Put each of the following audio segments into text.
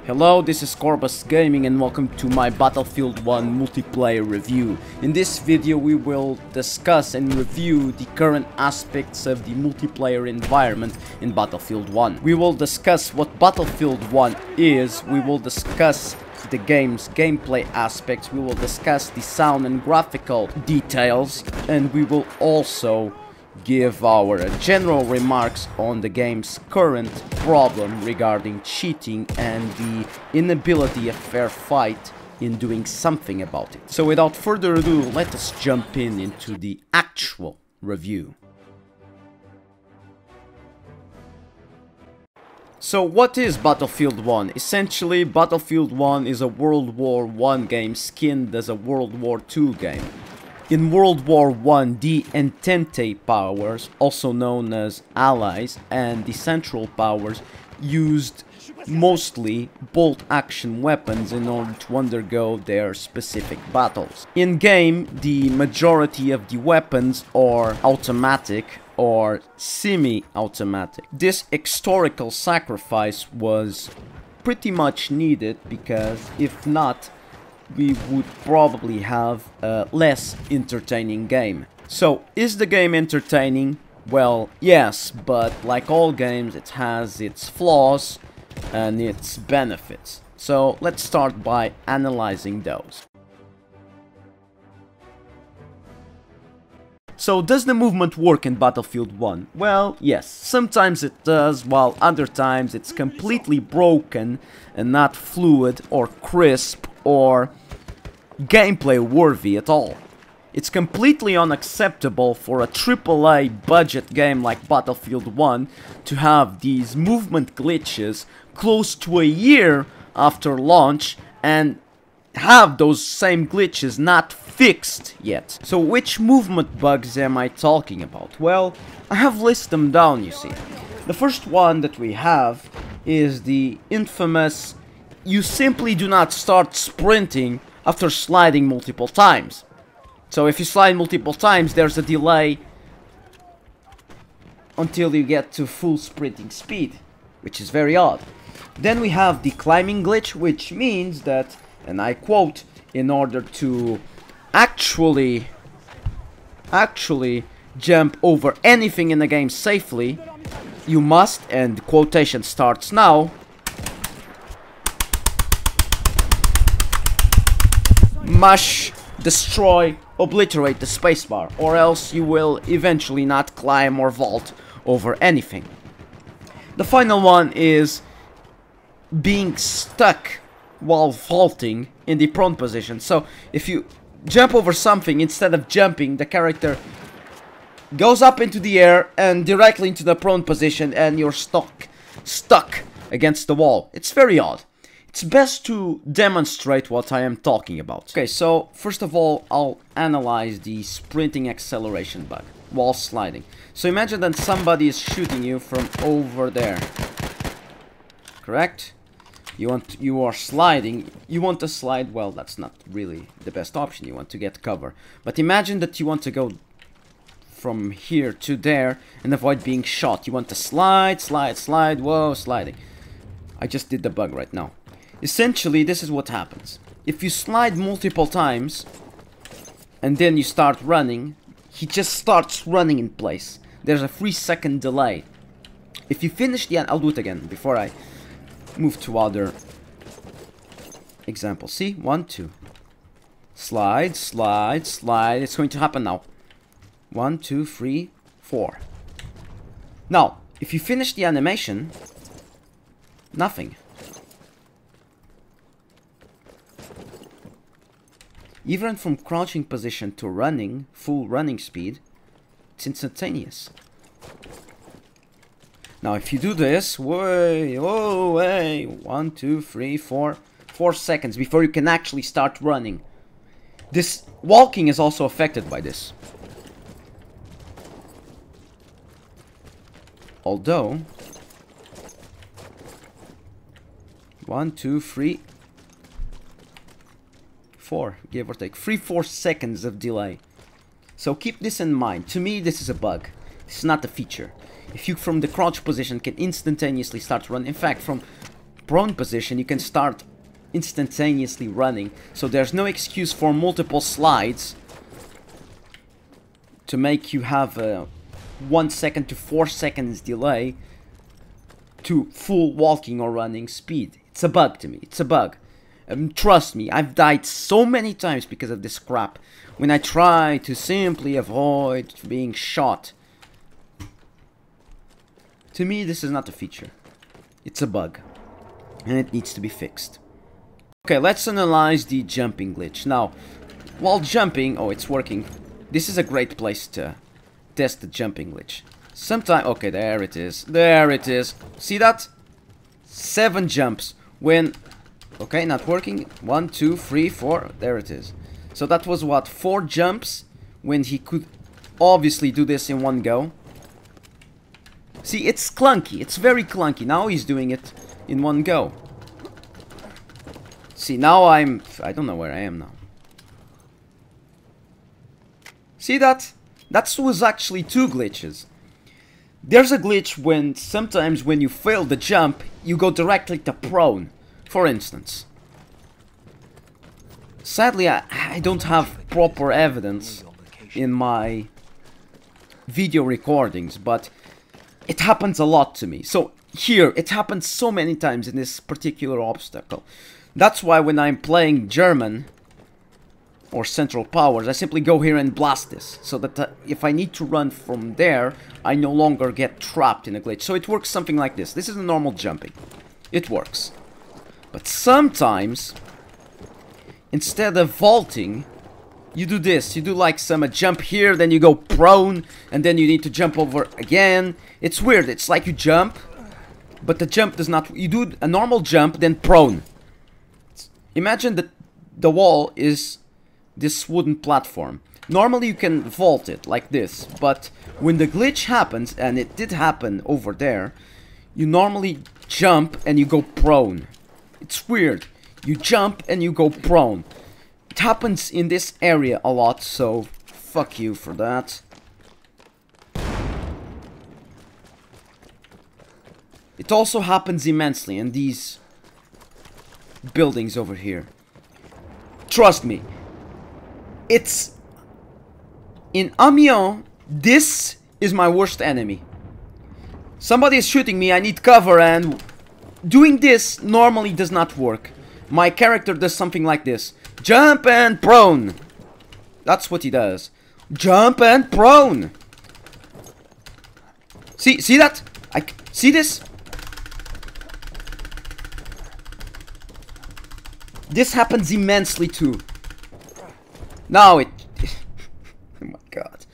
Hello, this is Corbus Gaming and welcome to my Battlefield 1 multiplayer review. In this video we will discuss and review the current aspects of the multiplayer environment in Battlefield 1. We will discuss what Battlefield 1 is, we will discuss the game's gameplay aspects, we will discuss the sound and graphical details, and we will also give our general remarks on the game's current problem regarding cheating and the inability of Fair Fight in doing something about it. So without further ado, let us jump into the actual review. So what is Battlefield 1? Essentially, Battlefield 1 is a World War I game skinned as a World War II game. In World War I, the Entente powers, also known as Allies, and the Central powers used mostly bolt-action weapons in order to undergo their specific battles. In-game, the majority of the weapons are automatic or semi-automatic. This historical sacrifice was pretty much needed because, if not, we would probably have a less entertaining game. So, is the game entertaining? Well, yes, but like all games, it has its flaws and its benefits. So, let's start by analyzing those. So, does the movement work in Battlefield 1? Well, yes, sometimes it does, while other times it's completely broken and not fluid or crisp or gameplay worthy at all. It's completely unacceptable for a AAA budget game like Battlefield 1 to have these movement glitches close to a year after launch and have those same glitches not fixed yet. So which movement bugs am I talking about? Well, I have listed them down, you see. The first one that we have is the infamous you simply do not start sprinting after sliding multiple times. So if you slide multiple times, there's a delay until you get to full sprinting speed, which is very odd. Then we have the climbing glitch, which means that, and I quote, in order to actually jump over anything in the game safely, you must, and quotation starts now, mash, destroy, obliterate the spacebar, or else you will eventually not climb or vault over anything. The final one is being stuck while vaulting in the prone position. So if you jump over something, instead of jumping, the character goes up into the air and directly into the prone position, and you're stuck against the wall. It's very odd. It's best to demonstrate what I am talking about. Okay, so first of all, I'll analyze the sprinting acceleration bug while sliding. So imagine that somebody is shooting you from over there. Correct? You are sliding. You want to slide, well, that's not really the best option. You want to get cover. But imagine that you want to go from here to there and avoid being shot. You want to slide, whoa, sliding. I just did the bug right now. Essentially, this is what happens. If you slide multiple times and then you start running, he just starts running in place. There's a 3-second delay. If you finish the... I'll do it again before I move to other examples. See? 1, 2. Slide, slide, slide. It's going to happen now. 1, 2, 3, 4. Now, if you finish the animation, nothing. Even from crouching position to running, full running speed, it's instantaneous. Now if you do this, way, 1, 2, 3, 4 seconds before you can actually start running. This walking is also affected by this. Although, 1, 2, 3, 4, give or take 3-4 seconds of delay. So keep this in mind. To me, this is a bug. This is not a feature. If you from the crouch position can instantaneously start running, in fact from prone position you can start instantaneously running, so there's no excuse for multiple slides to make you have a 1 second to 4 seconds delay to full walking or running speed. It's a bug to me, it's a bug. Trust me, I've died so many times because of this crap when I try to simply avoid being shot. To me, this is not a feature. It's a bug. And it needs to be fixed. Okay, let's analyze the jumping glitch. Now, while jumping... Oh, it's working. This is a great place to test the jumping glitch. Sometimes... Okay, there it is. There it is. See that? 7 jumps. When... Okay, not working. 1, 2, 3, 4. There it is. So that was what? 4 jumps when he could obviously do this in one go. See, it's clunky. It's very clunky. Now he's doing it in one go. See, now I don't know where I am now. See that? That was actually 2 glitches. There's a glitch when sometimes when you fail the jump, you go directly to prone. For instance. Sadly, I don't have proper evidence in my video recordings, but it happens a lot to me. So here, it happens so many times in this particular obstacle. That's why when I'm playing German or Central Powers, I simply go here and blast this. So that if I need to run from there, I no longer get trapped in a glitch. So it works something like this. This is a normal jumping. It works. But sometimes, instead of vaulting, you do this. You do like a jump here, then you go prone, and then you need to jump over again. It's weird. It's like you jump, but the jump does not... You do a normal jump, then prone. Imagine that the wall is this wooden platform. Normally you can vault it like this, but when the glitch happens, and it did happen over there, you normally jump and you go prone. It's weird. You jump and you go prone. It happens in this area a lot, so fuck you for that. It also happens immensely in these buildings over here. Trust me. It's... In Amiens, this is my worst enemy. Somebody is shooting me, I need cover, and... Doing this normally does not work. My character does something like this. Jump and prone. That's what he does. Jump and prone. See that? See this? This happens immensely too. Now it... Oh my god.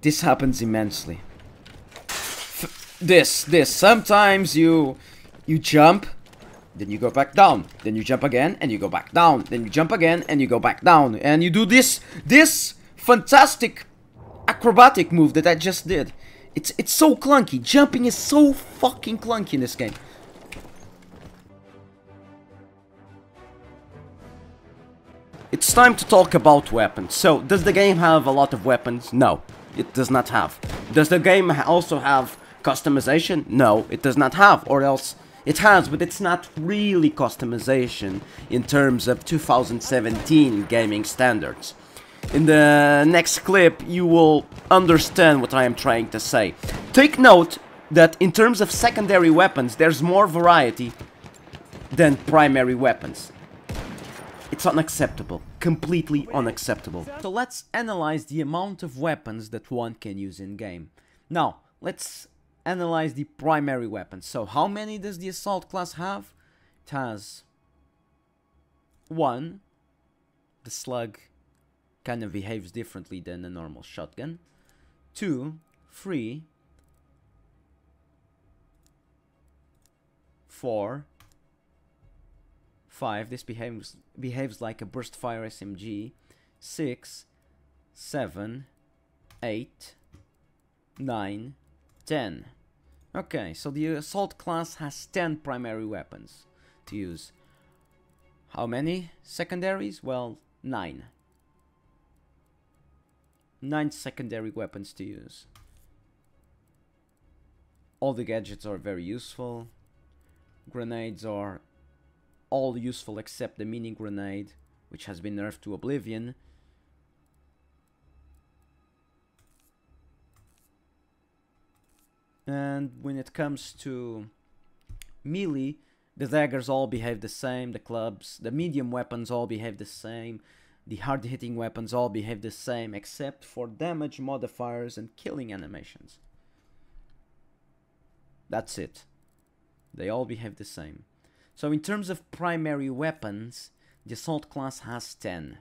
This happens immensely. This. Sometimes you jump, then you go back down, then you jump again, and you go back down, then you jump again, and you go back down, and you do this fantastic acrobatic move that I just did. It's so clunky. Jumping is so fucking clunky in this game. It's time to talk about weapons. So, does the game have a lot of weapons? No, it does not have. Does the game also have customization? No, it does not have, or else it has, but it's not really customization in terms of 2017 gaming standards. In the next clip, you will understand what I am trying to say. Take note that in terms of secondary weapons, there's more variety than primary weapons. It's unacceptable. Completely unacceptable. So let's analyze the amount of weapons that one can use in-game. Now, let's analyze the primary weapons. So how many does the assault class have? It has 1. The slug kind of behaves differently than a normal shotgun. 2, 3, 4, 5. This behaves like a burst fire SMG. 6, 7, 8, 9, 10. Okay, so the assault class has 10 primary weapons to use. How many secondaries? Well, 9. 9 secondary weapons to use. All the gadgets are very useful. Grenades are all useful except the mini grenade, which has been nerfed to oblivion. And when it comes to melee, the daggers all behave the same, the clubs, the medium weapons all behave the same, the hard-hitting weapons all behave the same, except for damage modifiers and killing animations. That's it. They all behave the same. So in terms of primary weapons, the assault class has 10.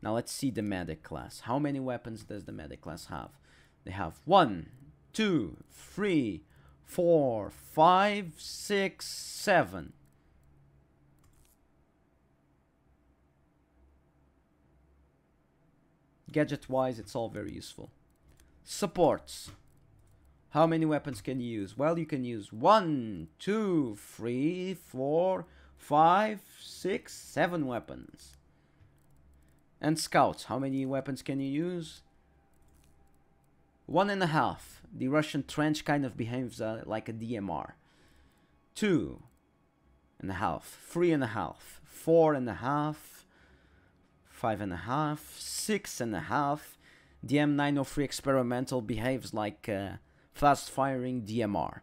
Now let's see the medic class. How many weapons does the medic class have? They have 1, 2, 3, 4, 5, 6, 7. Gadget-wise, it's all very useful. Supports. How many weapons can you use? Well, you can use 1, 2, 3, 4, 5, 6, 7 weapons. And scouts, how many weapons can you use? 1.5. The Russian trench kind of behaves like a DMR. 2.5, 3.5, 4.5, 5.5, 6.5. The M903 experimental behaves like fast-firing DMR.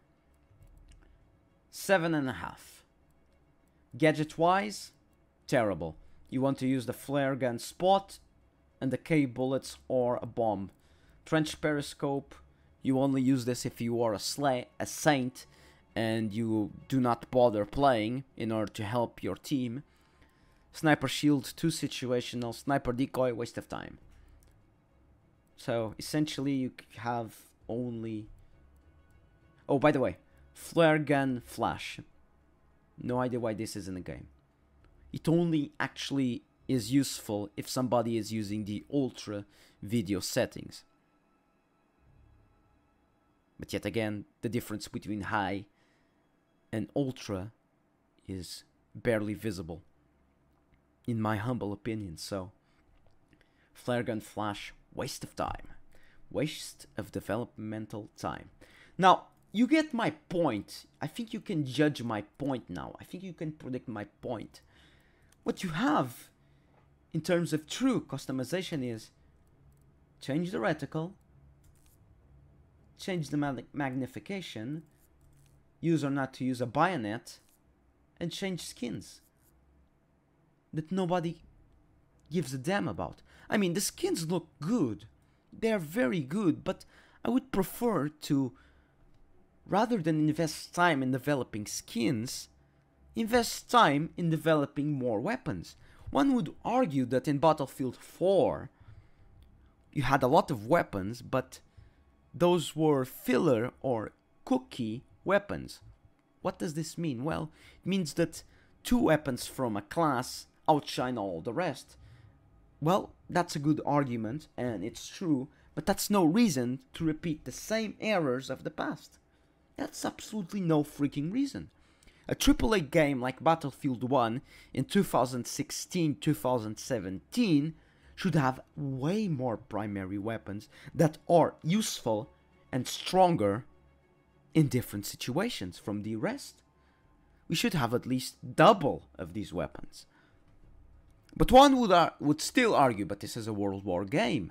7.5. Gadget-wise, terrible. You want to use the flare gun spot and the K bullets or a bomb. Trench periscope, you only use this if you are a saint and you do not bother playing in order to help your team. Sniper shield, too situational. Sniper decoy, waste of time. So essentially you have only... Oh, by the way, flare gun flash. No idea why this is in the game. It only actually is useful if somebody is using the ultra video settings. But yet again, the difference between high and ultra is barely visible, in my humble opinion. So, flare gun flash, waste of time. Waste of developmental time. Now, you get my point. I think you can judge my point now. I think you can predict my point. What you have in terms of true customization is change the reticle, change the magnification, use or not to use a bayonet, and change skins that nobody gives a damn about. I mean, the skins look good. They're very good, but I would prefer to, rather than invest time in developing skins, invest time in developing more weapons. One would argue that in Battlefield 4, you had a lot of weapons, but those were filler or cookie weapons. What does this mean? Well, it means that 2 weapons from a class outshine all the rest. Well, that's a good argument, and it's true, but that's no reason to repeat the same errors of the past. That's absolutely no freaking reason. A AAA game like Battlefield 1 in 2016-2017 should have way more primary weapons that are useful and stronger in different situations from the rest. We should have at least double of these weapons. But one would still argue, but this is a World War game.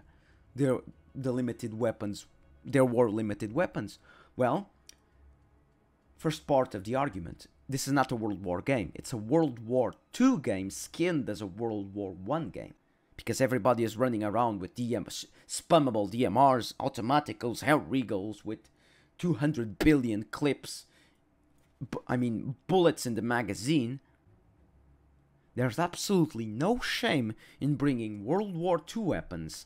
There were limited weapons. Well, first part of the argument. This is not a World War game. It's a World War II game skinned as a World War I game. Because everybody is running around with spammable DMRs, automaticals, hell regals with 200 billion clips. Bullets in the magazine. There's absolutely no shame in bringing World War II weapons.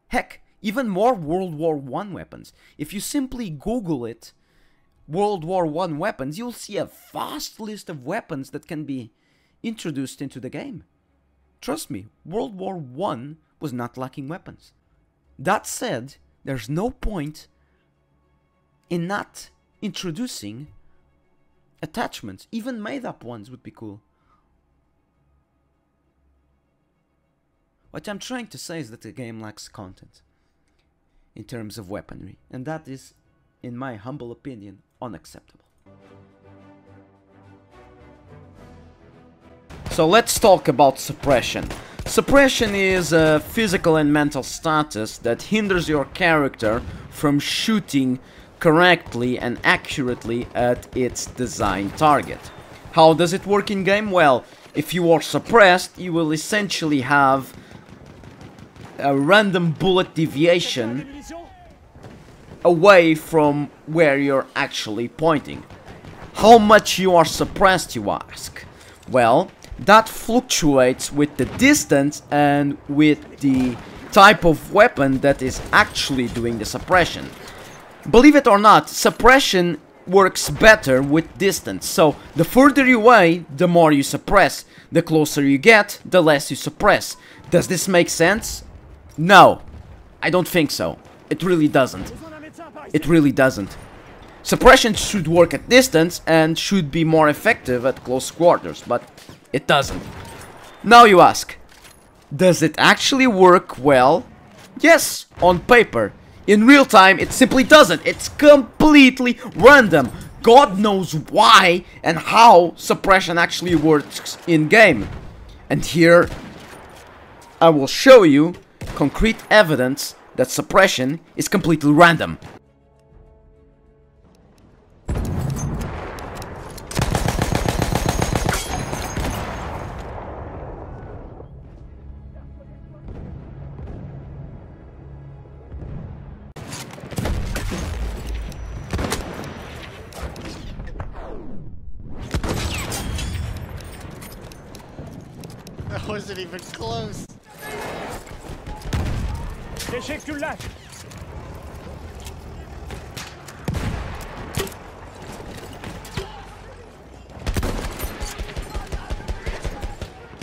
Heck, even more World War I weapons. If you simply Google it, World War I weapons, you'll see a vast list of weapons that can be introduced into the game. Trust me, World War I was not lacking weapons. That said, there's no point in not introducing attachments. Even made-up ones would be cool. What I'm trying to say is that the game lacks content. in terms of weaponry, and that is, in my humble opinion, unacceptable. So let's talk about suppression. Suppression is a physical and mental status that hinders your character from shooting correctly and accurately at its designed target. How does it work in game? Well, if you are suppressed, you will essentially have a random bullet deviation away from where you're actually pointing. How much you are suppressed, you ask? Well, that fluctuates with the distance and with the type of weapon that is actually doing the suppression. Believe it or not, suppression works better with distance. So the further you away, the more you suppress. The closer you get, the less you suppress. Does this make sense? No, I don't think so. It really doesn't. It really doesn't. Suppression should work at distance and should be more effective at close quarters, but it doesn't. Now you ask, does it actually work well? Yes, on paper. In real time, it simply doesn't. It's completely random. God knows why and how suppression actually works in game. And here, I will show you concrete evidence that suppression is completely random. That wasn't even close. Teşekkürler.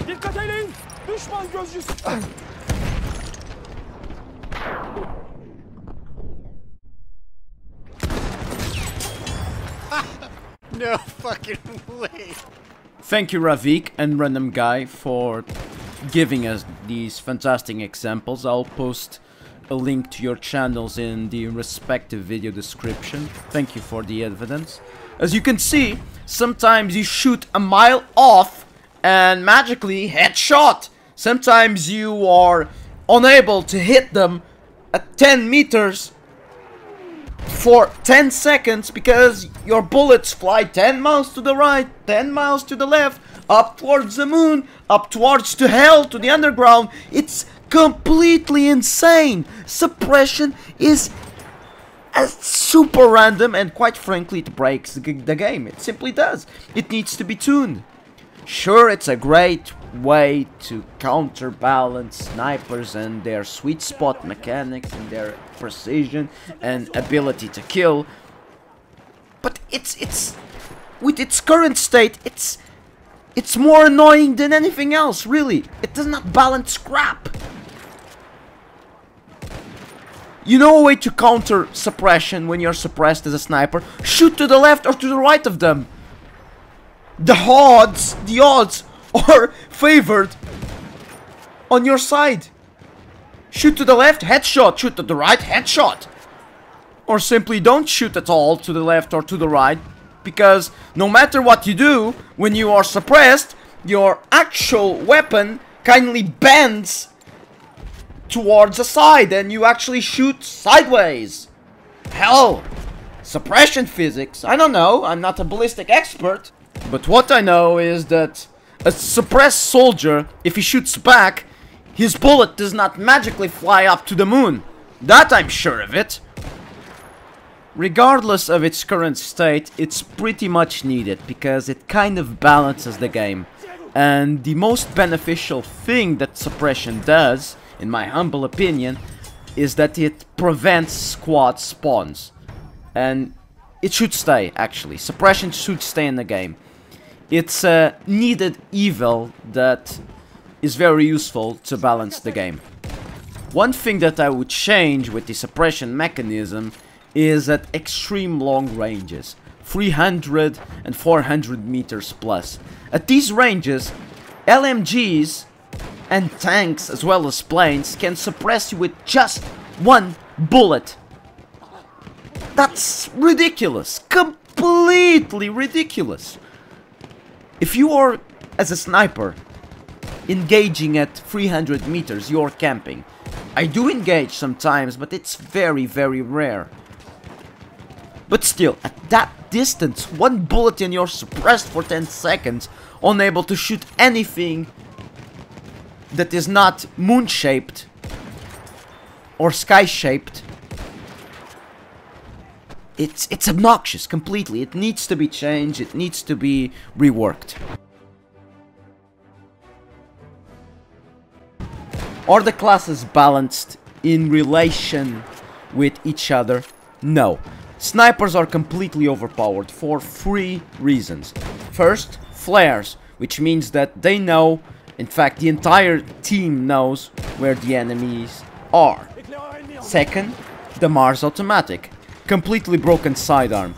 Dikkat edin! Düşman gözcüsü! No fucking way. Thank you, Ravik and Random Guy, for giving us these fantastic examples. I'll post a link to your channels in the respective video description. Thank you for the evidence. As you can see, sometimes you shoot a mile off and magically headshot. Sometimes you are unable to hit them at 10 meters for 10 seconds because your bullets fly 10 miles to the right, 10 miles to the left, up towards the moon, up towards to hell, to the underground. It's completely insane. Suppression is super random, and quite frankly, it breaks the game. It simply does. It needs to be tuned. Sure, it's a great way to counterbalance snipers and their sweet spot mechanics and their precision and ability to kill, but it's with its current state, it's more annoying than anything else, really. It does not balance crap. You know a way to counter suppression when you're suppressed as a sniper? Shoot to the left or to the right of them. The odds are favored on your side. Shoot to the left, headshot. Shoot to the right, headshot. Or simply don't shoot at all to the left or to the right, because no matter what you do, when you are suppressed, your actual weapon kindly bends towards the side and you actually shoot sideways. Hell, suppression physics, I don't know, I'm not a ballistic expert, but what I know is that a suppressed soldier, if he shoots back, his bullet does not magically fly up to the moon. That I'm sure of it. Regardless of its current state, it's pretty much needed because it kind of balances the game. And the most beneficial thing that suppression does, in my humble opinion, is that it prevents squad spawns. And it should stay, actually. Suppression should stay in the game. It's a needed evil that is very useful to balance the game. One thing that I would change with the suppression mechanism is at extreme long ranges, 300 and 400 meters plus. At these ranges, LMGs and tanks as well as planes can suppress you with just one bullet. That's ridiculous. Completely ridiculous. If you are, as a sniper, engaging at 300 meters, you're camping. I do engage sometimes, but it's very, very rare. But still, at that distance, one bullet and you're suppressed for 10 seconds, unable to shoot anything that is not moon-shaped or sky-shaped. It's obnoxious completely. It needs to be changed. It needs to be reworked. Are the classes balanced in relation with each other? No. Snipers are completely overpowered for 3 reasons. First, flares, which means that they know, in fact the entire team knows where the enemies are. Second, the Mars automatic, completely broken sidearm,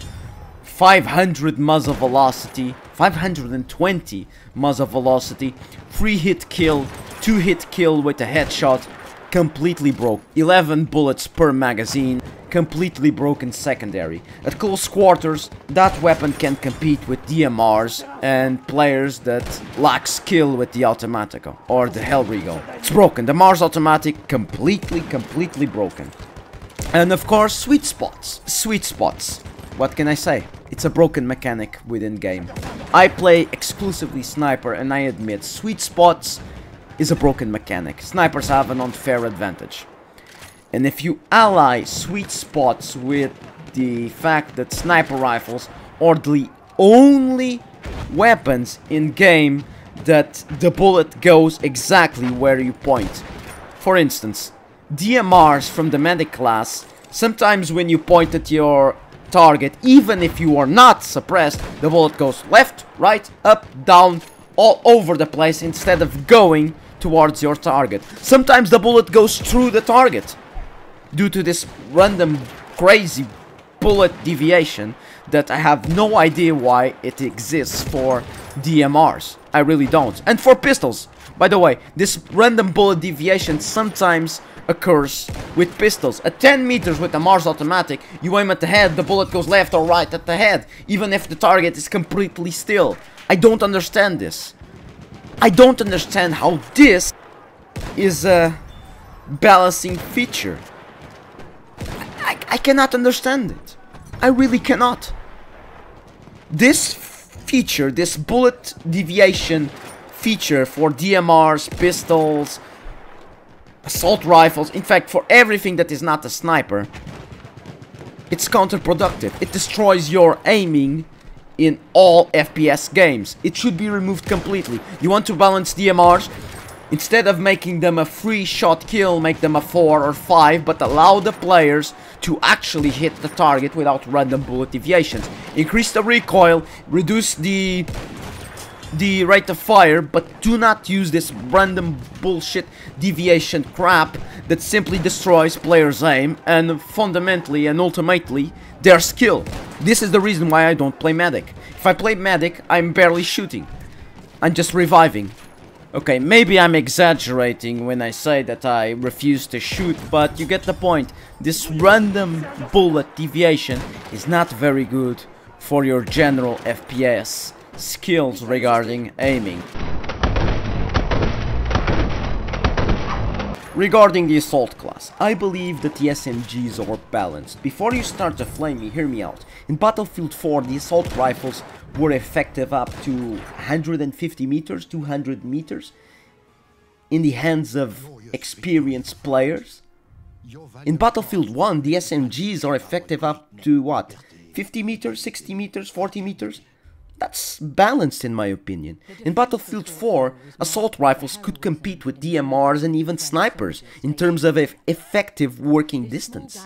500 muzzle velocity, 520 muzzle velocity, 3-hit kill, 2-hit kill with a headshot, completely broke, 11 bullets per magazine, completely broken secondary. At close quarters, that weapon can compete with DMRs and players that lack skill with the Automatico or the Hellrigo. It's broken. The Mars Automatic completely broken. And of course, sweet spots. Sweet spots. What can I say? It's a broken mechanic within game. I play exclusively sniper and I admit sweet spots is a broken mechanic. Snipers have an unfair advantage. And if you ally sweet spots with the fact that sniper rifles are the only weapons in game that the bullet goes exactly where you point. For instance, DMRs from the medic class, sometimes when you point at your target, even if you are not suppressed, the bullet goes left, right, up, down, all over the place instead of going towards your target. Sometimes the bullet goes through the target due to this random crazy bullet deviation that I have no idea why it exists for DMRs. I really don't. And for pistols, by the way, this random bullet deviation sometimes occurs with pistols. At 10 meters with the Mars Automatic, you aim at the head, the bullet goes left or right at the head, even if the target is completely still. I don't understand this. I don't understand how this is a balancing feature. I cannot understand it. I really cannot. This feature, this bullet deviation feature for DMRs, pistols, assault rifles, in fact for everything that is not a sniper, it's counterproductive. It destroys your aiming in all FPS games. It should be removed completely. You want to balance DMRs? Instead of making them a 3-shot kill, make them a 4 or 5, but allow the players to actually hit the target without random bullet deviations. Increase the recoil, reduce the rate of fire, but do not use this random bullshit deviation crap that simply destroys players' aim and fundamentally and ultimately their skill. This is the reason why I don't play medic. If I play medic, I'm barely shooting. I'm just reviving. Okay, maybe I'm exaggerating when I say that I refuse to shoot, but you get the point. This random bullet deviation is not very good for your general FPS skills regarding aiming. Regarding the assault class, I believe that the SMGs are balanced. Before you start to flame me, hear me out. In Battlefield 4, the assault rifles were effective up to 150 meters, 200 meters in the hands of experienced players. In Battlefield 1, the SMGs are effective up to what? 50 meters, 60 meters, 40 meters? That's balanced in my opinion. In Battlefield 4, assault rifles could compete with DMRs and even snipers in terms of effective working distance.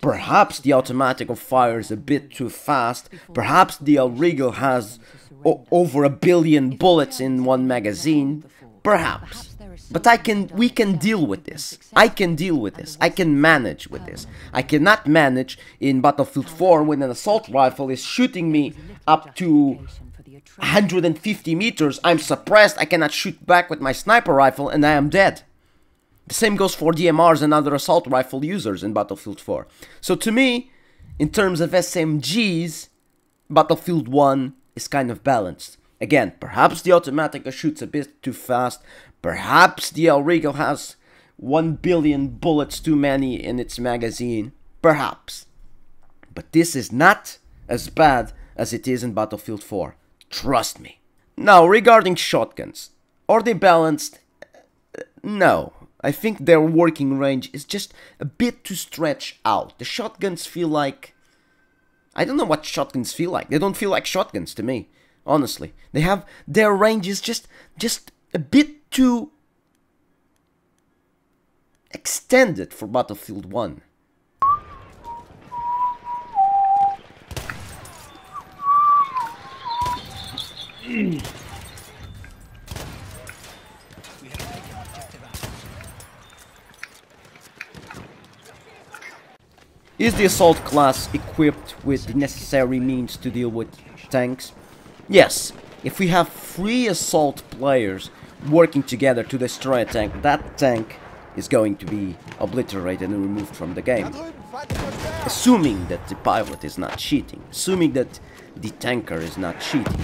Perhaps the Automatico fires a bit too fast, perhaps the Hellrigo has over 1 billion bullets in one magazine, perhaps. But we can deal with this. I can deal with this. I can manage with this. I cannot manage in Battlefield 4 when an assault rifle is shooting me up to 150 meters. I'm suppressed. I cannot shoot back with my sniper rifle and I am dead. The same goes for DMRs and other assault rifle users in Battlefield 4. So to me, in terms of SMGs, Battlefield 1 is kind of balanced. Again, perhaps the Automatica shoots a bit too fast, perhaps the El Rigo has 1 billion bullets too many in its magazine, perhaps. But this is not as bad as it is in Battlefield 4, trust me. Now, regarding shotguns, are they balanced? No. I think their working range is just a bit too stretched out. The shotguns feel like... I don't know what shotguns feel like. They don't feel like shotguns to me, honestly. They have... Their range is just a bit too... extended for Battlefield 1. Is the assault class equipped with the necessary means to deal with tanks? Yes. If we have 3 assault players working together to destroy a tank, that tank is going to be obliterated and removed from the game. Assuming that the pilot is not cheating. Assuming that the tanker is not cheating.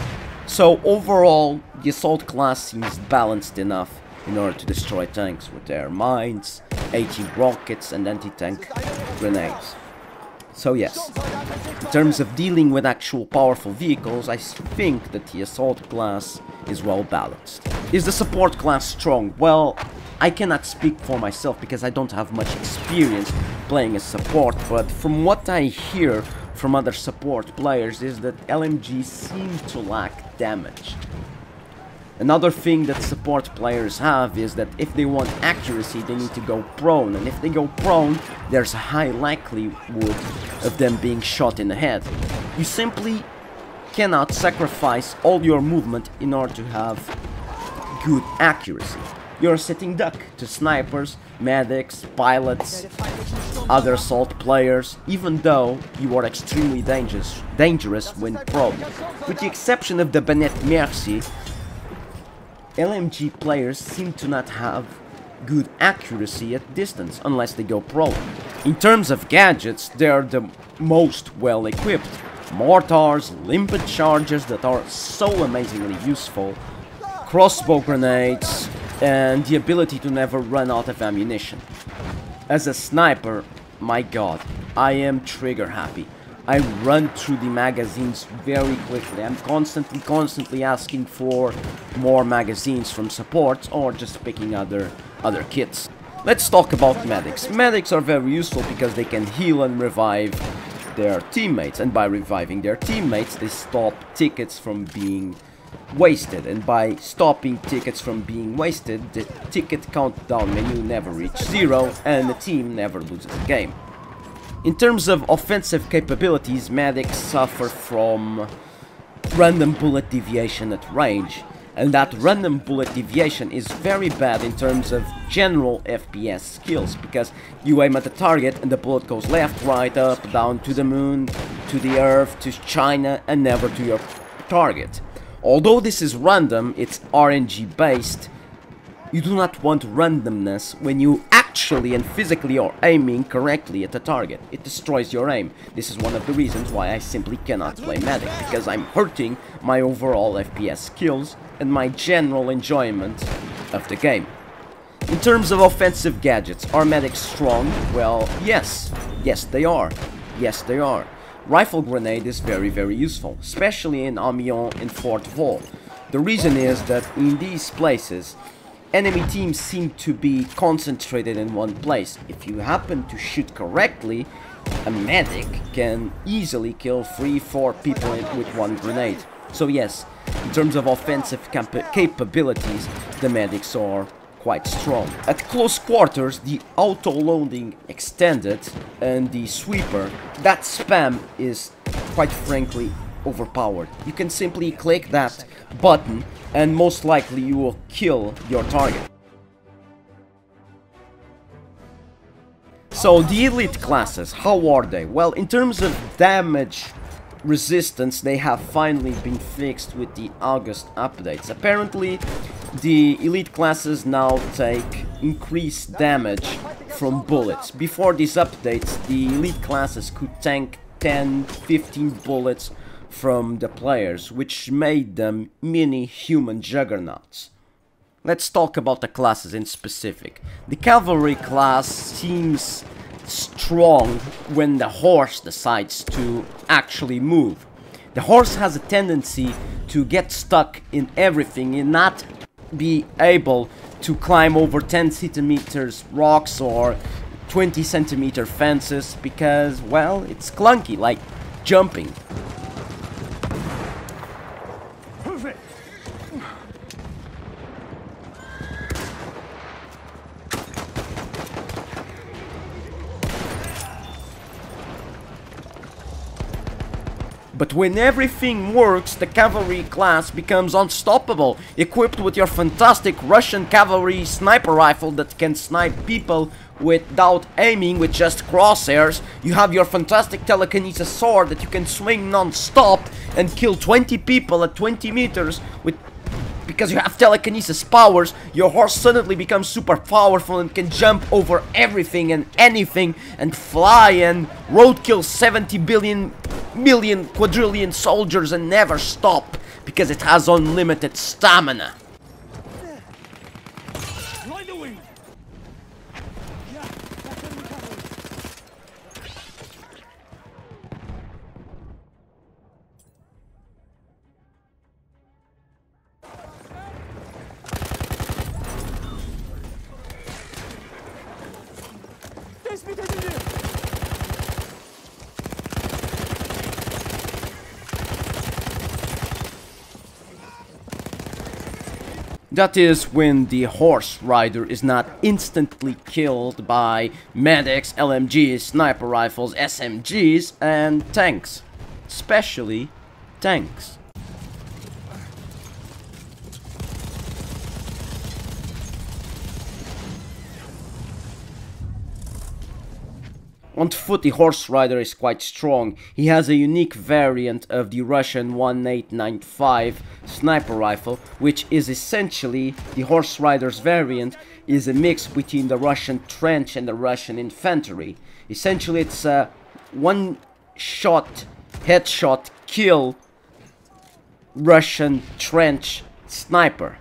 So overall, the assault class seems balanced enough in order to destroy tanks with their mines, AT rockets and anti-tank grenades. So yes, in terms of dealing with actual powerful vehicles, I think that the assault class is well balanced. Is the support class strong? Well, I cannot speak for myself because I don't have much experience playing as support, but from what I hear from other support players is that LMGs seem to lack damage. Another thing that support players have is that if they want accuracy, they need to go prone, and if they go prone, there's a high likelihood of them being shot in the head. You simply cannot sacrifice all your movement in order to have good accuracy. You're a sitting duck to snipers, medics, pilots, other assault players, even though you are extremely dangerous when prone. With the exception of the Bayonet Merci, LMG players seem to not have good accuracy at distance unless they go prone. In terms of gadgets, they are the most well equipped. Mortars, limpet charges that are so amazingly useful, crossbow grenades, and the ability to never run out of ammunition. As a sniper, my god, I am trigger happy. I run through the magazines very quickly. I'm constantly asking for more magazines from support or just picking other kits. Let's talk about medics. Medics are very useful because they can heal and revive their teammates, and by reviving their teammates they stop tickets from being wasted, and by stopping tickets from being wasted, the ticket countdown menu never reaches 0 and the team never loses the game. In terms of offensive capabilities, medics suffer from random bullet deviation at range, and that random bullet deviation is very bad in terms of general FPS skills, because you aim at the target and the bullet goes left, right, up, down, to the moon, to the earth, to China, and never to your target. Although this is random, it's RNG based, you do not want randomness when you actually and physically are aiming correctly at the target. It destroys your aim. This is one of the reasons why I simply cannot play medic, because I'm hurting my overall FPS skills and my general enjoyment of the game. In terms of offensive gadgets, are medics strong? Well, yes. Yes, they are. Yes, they are. Rifle grenade is very useful, especially in Amiens and Fort Vaux. The reason is that in these places, enemy teams seem to be concentrated in one place. If you happen to shoot correctly, a medic can easily kill 3-4 people with one grenade. So yes, in terms of offensive capabilities, the medics are quite strong. At close quarters, the auto-loading extended and the sweeper, that spam is quite frankly overpowered. You can simply click that button and most likely you will kill your target. So the elite classes, how are they? Well, in terms of damage resistance, they have finally been fixed with the August updates. Apparently, The elite classes now take increased damage from bullets. Before these updates, the elite classes could tank 10-15 bullets from the players, which made them mini human juggernauts. Let's talk about the classes in specific. The cavalry class seems strong when the horse decides to actually move. The horse has a tendency to get stuck in everything and not be able to climb over 10 centimeters rocks or 20 centimeter fences because, well, it's clunky, like jumping. Perfect. But when everything works, the cavalry class becomes unstoppable, equipped with your fantastic Russian cavalry sniper rifle that can snipe people without aiming with just crosshairs. You have your fantastic telekinesis sword that you can swing non-stop and kill 20 people at 20 meters with... Because you have telekinesis powers, your horse suddenly becomes super powerful and can jump over everything and anything and fly and roadkill 70 million quadrillion soldiers and never stop because it has unlimited stamina. Right away. Yeah, that's enemy cavalry. Tespit edildi. That is when the horse rider is not instantly killed by medics, LMGs, sniper rifles, SMGs and tanks. Especially tanks. On foot, the horse rider is quite strong. He has a unique variant of the Russian 1895 sniper rifle, which is essentially the horse rider's variant, is a mix between the Russian trench and the Russian infantry. Essentially, it's a one-shot, headshot kill Russian trench sniper.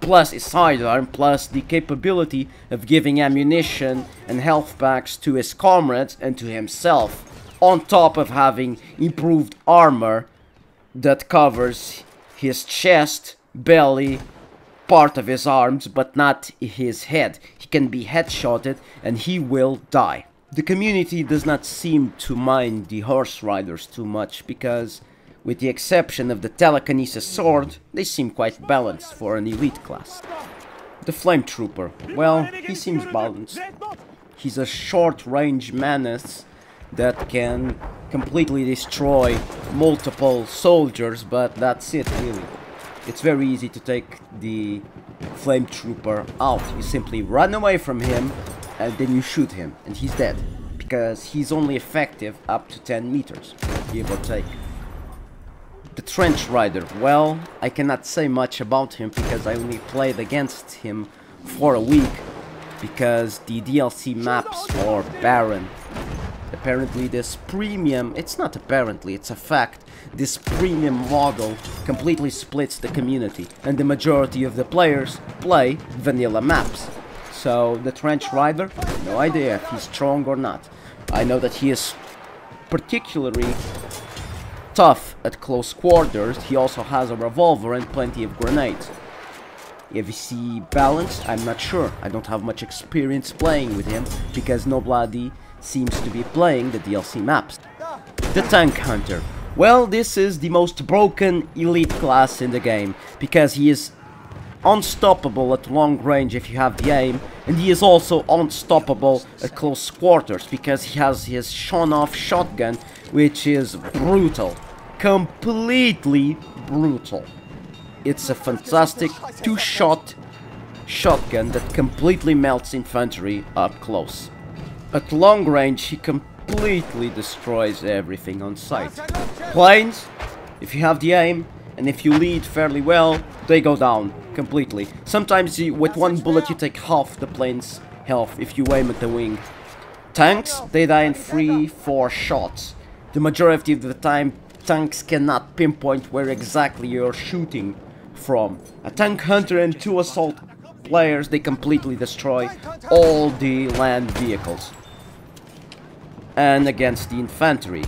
Plus his sidearm, plus the capability of giving ammunition and health packs to his comrades and to himself, on top of having improved armor that covers his chest, belly, part of his arms, but not his head. He can be headshotted and he will die. The community does not seem to mind the horse riders too much because, with the exception of the telekinesis sword, they seem quite balanced for an elite class. The flame trooper, well, he seems balanced. He's a short-range menace that can completely destroy multiple soldiers, but that's it really. It's very easy to take the flame trooper out. You simply run away from him and then you shoot him and he's dead. Because he's only effective up to 10 meters, give or take. The trench rider, well, I cannot say much about him because I only played against him for a week because the DLC maps are barren. Apparently this premium, it's not apparently, it's a fact, this premium model completely splits the community and the majority of the players play vanilla maps. So the trench rider, no idea if he's strong or not. I know that he is particularly tough at close quarters. He also has a revolver and plenty of grenades. If he balanced, I'm not sure. I don't have much experience playing with him because nobody seems to be playing the DLC maps. The tank hunter. Well, this is the most broken elite class in the game because he is unstoppable at long range if you have the aim, and he is also unstoppable at close quarters because he has his shone-off shotgun, which is brutal, completely brutal. It's a fantastic two-shot shotgun that completely melts infantry up close. At long range, he completely destroys everything on sight. Planes, if you have the aim, And if you lead fairly well, they go down completely. Sometimes with one bullet you take half the plane's health if you aim at the wing. Tanks, they die in 3-4 shots. The majority of the time, tanks cannot pinpoint where exactly you're shooting from. A tank hunter and 2 assault players, they completely destroy all the land vehicles. And against the infantry,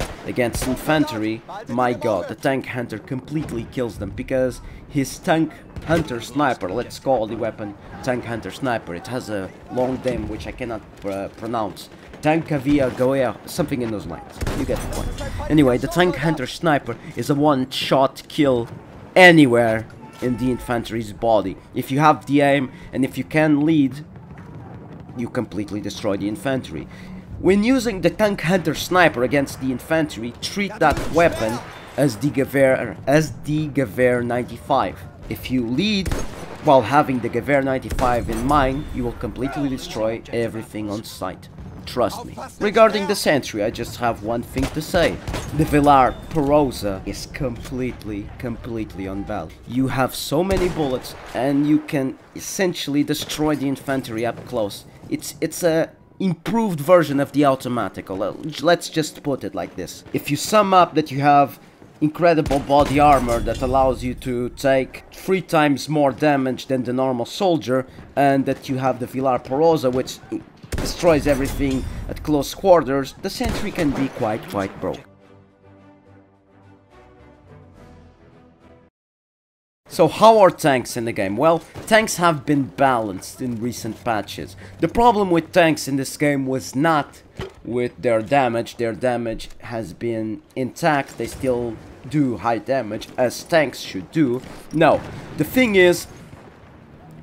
my god, the tank hunter completely kills them because his tank hunter sniper, let's call the weapon tank hunter sniper, it has a long name which I cannot pronounce. Tankavia Goea, something in those lines. You get the point. Anyway, the tank hunter sniper is a one-shot kill anywhere in the infantry's body. If you have the aim and if you can lead, you completely destroy the infantry. When using the tank hunter sniper against the infantry, treat that weapon as the Gewehr 95. If you lead while having the Gewehr 95 in mind, you will completely destroy everything on sight. Trust me. Regarding the sentry, I just have one thing to say. The Velar Perosa is completely unbalanced. You have so many bullets and you can essentially destroy the infantry up close. It's a improved version of the automatic. Let's just put it like this. If you sum up that you have incredible body armor that allows you to take 3 times more damage than the normal soldier, and that you have the Velar Perosa which destroys everything at close quarters, the sentry can be quite broke. So how are tanks in the game? Well, tanks have been balanced in recent patches. The problem with tanks in this game was not with their damage has been intact, they still do high damage, as tanks should do. No, the thing is,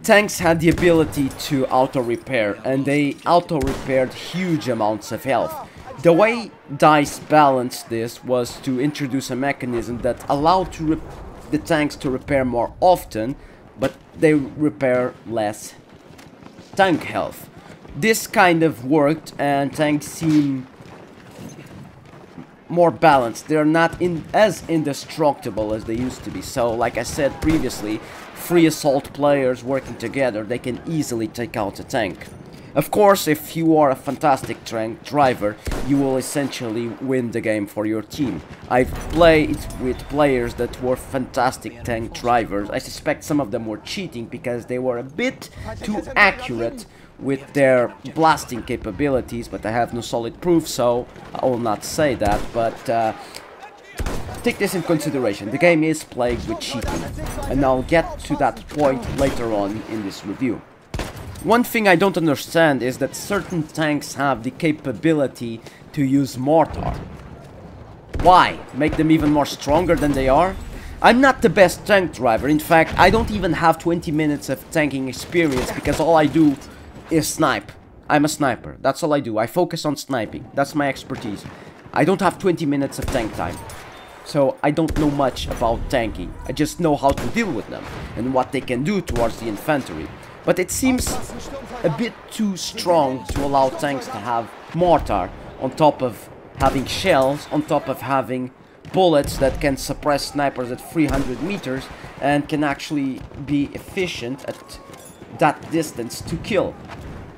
tanks had the ability to auto-repair, and they auto-repaired huge amounts of health. The way DICE balanced this was to introduce a mechanism that allowed the tanks to repair more often, but they repair less tank health. This kind of worked, and tanks seem more balanced. They're not as indestructible as they used to be. So, like I said previously, 3 assault players working together, they can easily take out a tank. Of course, if you are a fantastic tank driver, you will essentially win the game for your team. I've played with players that were fantastic tank drivers. I suspect some of them were cheating because they were a bit too accurate with their blasting capabilities, but I have no solid proof, so I will not say that, but take this in consideration. The game is plagued with cheating, and I'll get to that point later on in this review. One thing I don't understand is that certain tanks have the capability to use mortar. Why? Make them even more stronger than they are? I'm not the best tank driver. In fact, I don't even have 20 minutes of tanking experience because all I do is snipe. I'm a sniper. That's all I do. I focus on sniping. That's my expertise. I don't have 20 minutes of tank time. So I don't know much about tanking. I just know how to deal with them and what they can do towards the infantry. But it seems a bit too strong to allow tanks to have mortar on top of having shells, on top of having bullets that can suppress snipers at 300 meters and can actually be efficient at that distance to kill.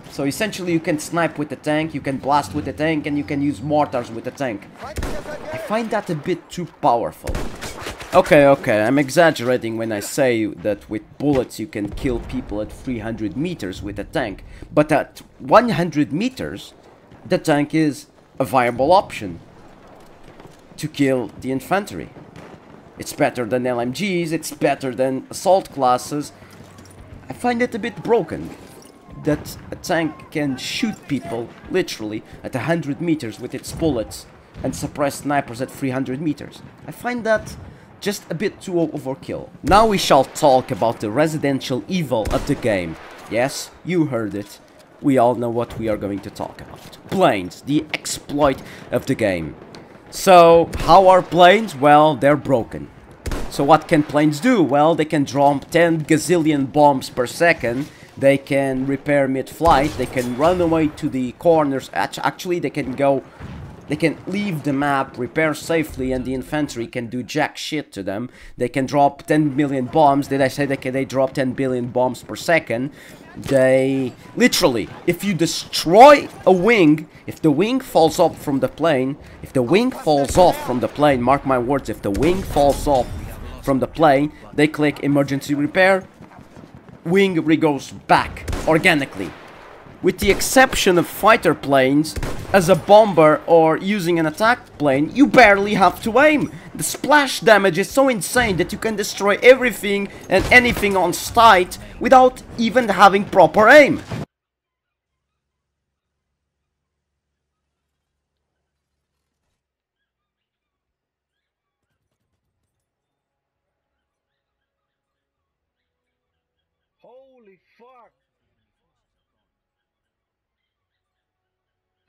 So essentially you can snipe with the tank, you can blast with the tank, and you can use mortars with the tank. I find that a bit too powerful. Okay, I'm exaggerating when I say that with bullets you can kill people at 300 meters with a tank. But at 100 meters, the tank is a viable option to kill the infantry. It's better than LMGs, it's better than assault classes. I find it a bit broken that a tank can shoot people, literally, at 100 meters with its bullets and suppress snipers at 300 meters. I find that just a bit too overkill. Now we shall talk about the residential evil of the game. Yes, you heard it. We all know what we are going to talk about. Planes, the exploit of the game. So, how are planes? Well, they're broken. So what can planes do? Well, they can drop 10 gazillion bombs per second. They can repair mid-flight. They can run away to the corners. Actually, they can go They can leave the map, repair safely, and the infantry can do jack shit to them. They can drop 10 million bombs. Did I say they drop 10 billion bombs per second? They... Literally, if you destroy a wing, if the wing falls off from the plane, mark my words, if the wing falls off from the plane, they click emergency repair, wing goes back organically. With the exception of fighter planes, as a bomber or using an attack plane, you barely have to aim. The splash damage is so insane that you can destroy everything and anything on sight without even having proper aim. Holy fuck!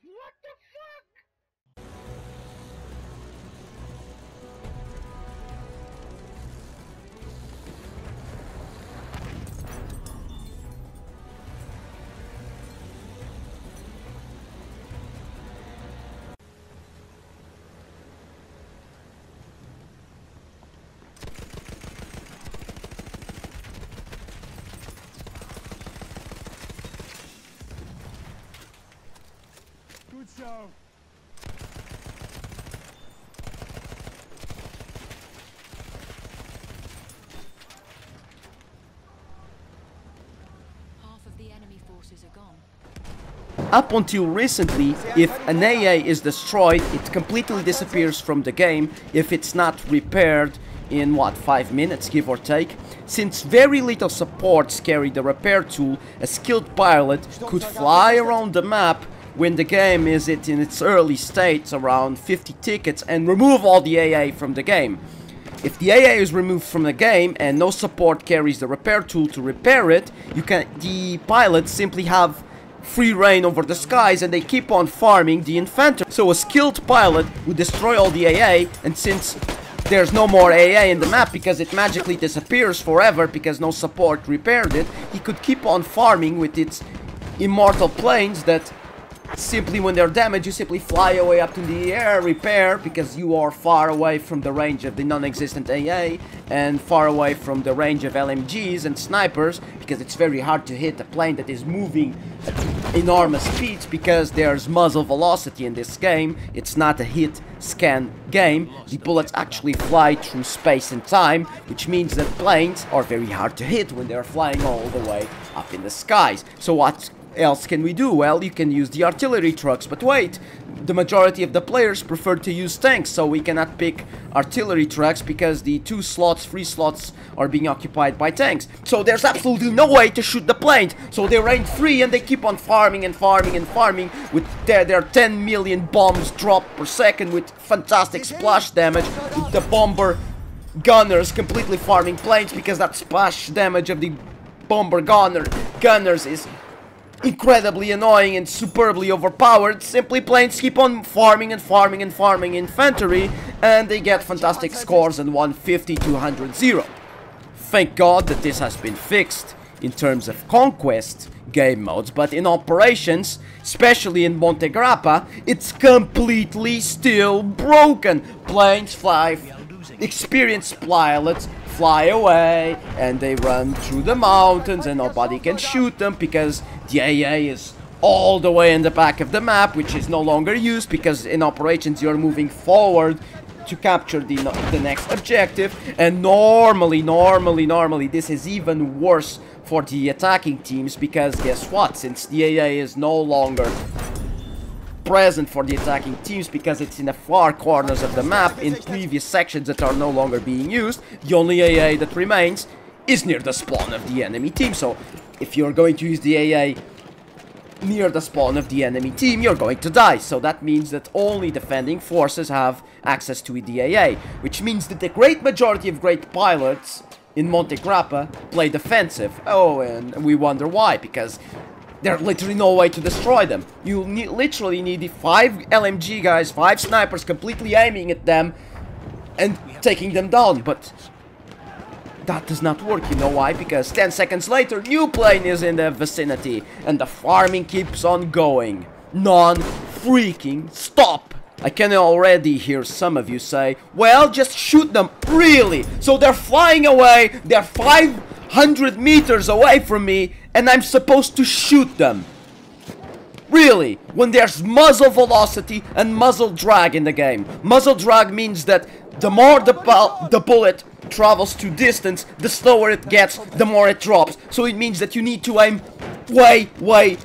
What the fuck? Good show. Half of the enemy forces are gone. Up until recently, if an AA is destroyed, it completely disappears from the game if it's not repaired in, what, 5 minutes, give or take. Since very little supports carry the repair tool, a skilled pilot could fly around the map when the game is in its early states, around 50 tickets, and remove all the AA from the game. If the AA is removed from the game and no support carries the repair tool to repair it, the pilots simply have free reign over the skies and they keep on farming the infantry. So a skilled pilot would destroy all the AA, and since there's no more AA in the map because it magically disappears forever because no support repaired it, he could keep on farming with its immortal planes that simply when they're damaged you simply fly away up to the air, repair, because you are far away from the range of the non-existent AA and far away from the range of LMGs and snipers, because it's very hard to hit a plane that is moving at enormous speeds because there's muzzle velocity in this game. It's not a hit scan game. The bullets actually fly through space and time, which means that planes are very hard to hit when they're flying all the way up in the skies. So what else can we do? Well, you can use the artillery trucks, but wait, the majority of the players prefer to use tanks, so we cannot pick artillery trucks because the 2 slots, 3 slots are being occupied by tanks. So there's absolutely no way to shoot the planes, so they reign free and they keep on farming and farming and farming with their 10 million bombs dropped per second with fantastic splash damage, with the bomber gunners completely farming planes because that splash damage of the bomber gunners is incredibly annoying and superbly overpowered. Simply planes keep on farming and farming and farming infantry, and they get fantastic scores in 150 to 100-0. Thank God that this has been fixed in terms of conquest game modes, but in operations, especially in Monte Grappa, it's completely still broken. Planes fly, experienced pilots fly away and they run through the mountains and nobody can shoot them because the AA is all the way in the back of the map, which is no longer used because in operations you're moving forward to capture the next objective. And normally this is even worse for the attacking teams because guess what, since the AA is no longer present for the attacking teams because it's in the far corners of the map in previous sections that are no longer being used, the only AA that remains is near the spawn of the enemy team. So if you're going to use the AA near the spawn of the enemy team, you're going to die. So that means that only defending forces have access to the AA, which means that the great majority of great pilots in Monte Grappa play defensive. Oh, and we wonder why, because there's literally no way to destroy them. You literally need 5 LMG guys, 5 snipers completely aiming at them and taking them down, but that does not work. You know why? Because 10 seconds later, new plane is in the vicinity and the farming keeps on going. Non-freaking stop. I can already hear some of you say, well, just shoot them. Really? So they're flying away, they're 500 meters away from me, and I'm supposed to shoot them. Really? When there's muzzle velocity and muzzle drag in the game. Muzzle drag means that the more the bullet travels to distance, the slower it gets, the more it drops. So it means that you need to aim way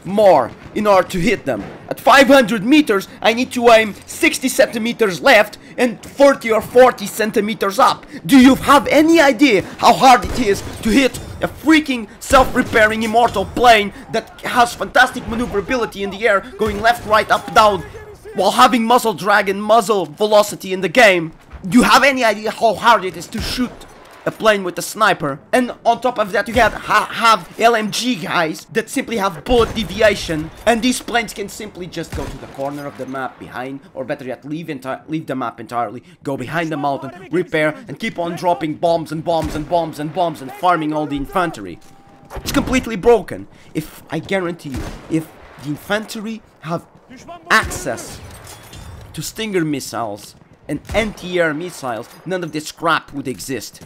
more in order to hit them. At 500 meters, I need to aim 60 centimeters left and 30 or 40 centimeters up. Do you have any idea how hard it is to hit a freaking self-repairing immortal plane that has fantastic maneuverability in the air, going left, right, up, down, while having muzzle drag and muzzle velocity in the game? Do you have any idea how hard it is to shoot a plane with a sniper? And on top of that, you have LMG guys that simply have bullet deviation, and these planes can simply just go to the corner of the map behind, or better yet, leave the map entirely, go behind the mountain, repair, and keep on dropping bombs and bombs and bombs and bombs and farming all the infantry. It's completely broken. I guarantee you, if the infantry have access to Stinger missiles and anti-air missiles, none of this crap would exist.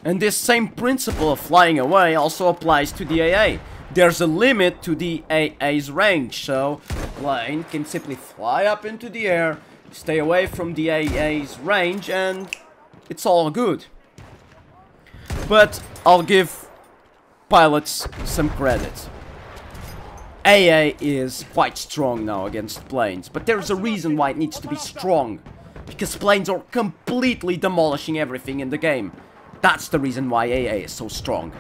And this same principle of flying away also applies to the AA. There's a limit to the AA's range, so the plane can simply fly up into the air, stay away from the AA's range, and it's all good. But I'll give pilots some credit. AA is quite strong now against planes, but there's a reason why it needs to be strong. Because planes are completely demolishing everything in the game. That's the reason why AA is so strong.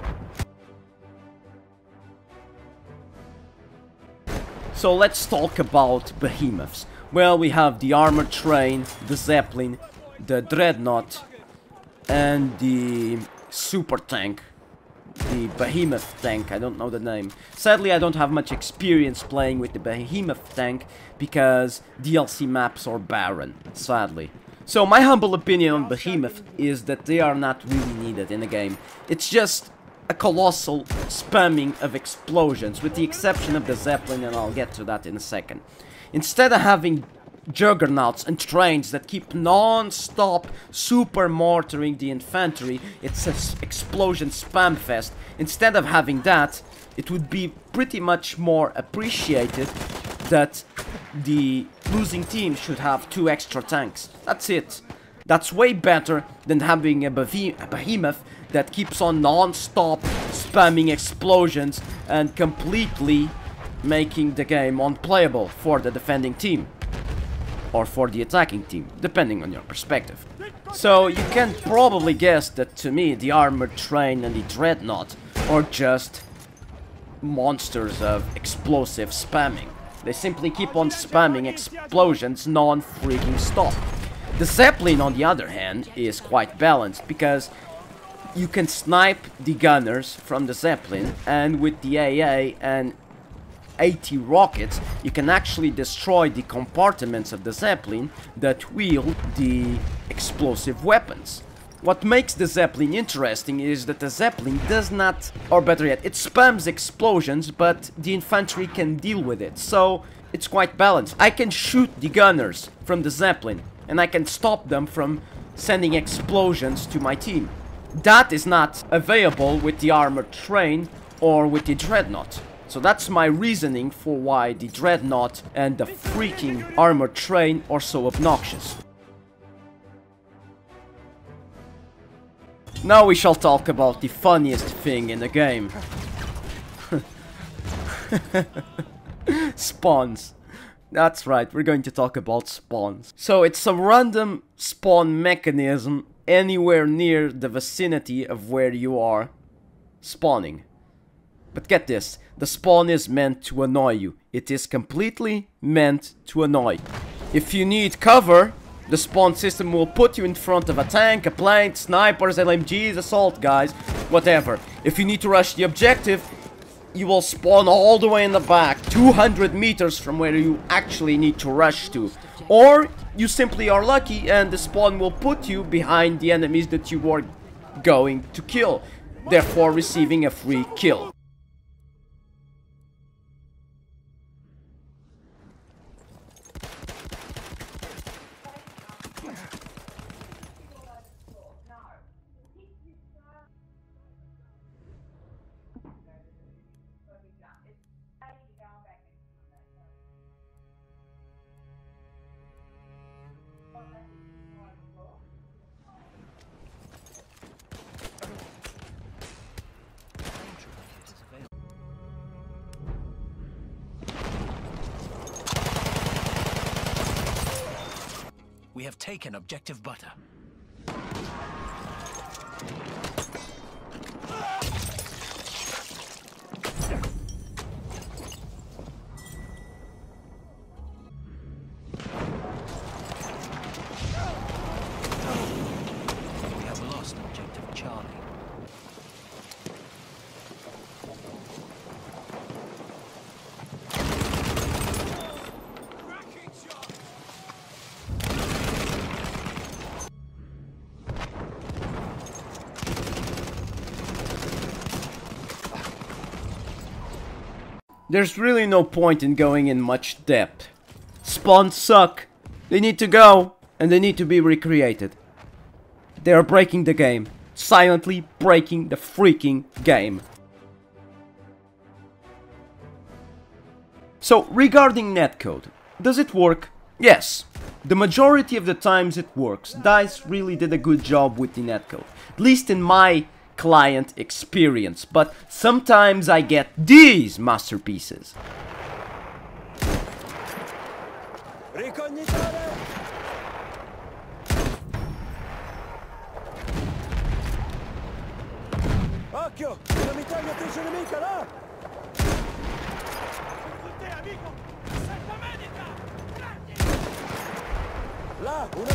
So let's talk about behemoths. Well, we have the armored train, the Zeppelin, the dreadnought, and the super tank. The behemoth tank, I don't know the name. Sadly, I don't have much experience playing with the behemoth tank because DLC maps are barren, sadly. So my humble opinion on behemoth is that they are not really needed in the game. It's just a colossal spamming of explosions, with the exception of the Zeppelin, and I'll get to that in a second. Instead of having juggernauts and trains that keep non-stop super mortaring the infantry, it's an explosion spam fest. Instead of having that, it would be pretty much more appreciated that the losing team should have 2 extra tanks. That's it. That's way better than having a behemoth that keeps on non-stop spamming explosions and completely making the game unplayable for the defending team. Or for the attacking team, depending on your perspective. So you can probably guess that to me the armored train and the dreadnought are just monsters of explosive spamming. They simply keep on spamming explosions non-freaking stop. The Zeppelin, on the other hand, is quite balanced because you can snipe the gunners from the Zeppelin, and with the AA and 80 rockets, you can actually destroy the compartments of the Zeppelin that wield the explosive weapons. What makes the Zeppelin interesting is that the Zeppelin does not, or better yet, it spams explosions, but the infantry can deal with it, so it's quite balanced. I can shoot the gunners from the Zeppelin, and I can stop them from sending explosions to my team. That is not available with the armored train or with the dreadnought. So that's my reasoning for why the dreadnought and the freaking armored train are so obnoxious. Now we shall talk about the funniest thing in the game. Spawns. That's right, we're going to talk about spawns. So it's a random spawn mechanism anywhere near the vicinity of where you are spawning. But get this, the spawn is meant to annoy you. It is completely meant to annoy. If you need cover, the spawn system will put you in front of a tank, a plane, snipers, LMGs, assault guys, whatever. If you need to rush the objective, you will spawn all the way in the back, 200 meters from where you actually need to rush to. Or you simply are lucky and the spawn will put you behind the enemies that you are going to kill, therefore receiving a free kill. We have taken objective butter. We have lost objective Charlie. There's really no point in going in much depth. Spawns suck. They need to go, and they need to be recreated. They are breaking the game. Silently breaking the freaking game. So, regarding netcode, does it work? Yes. The majority of the times it works. DICE really did a good job with the netcode. At least in my client experience, but sometimes I get these masterpieces. Occhio! Una mitragliatrice nemica là! Con te, amico! Aspetta medica! Là, una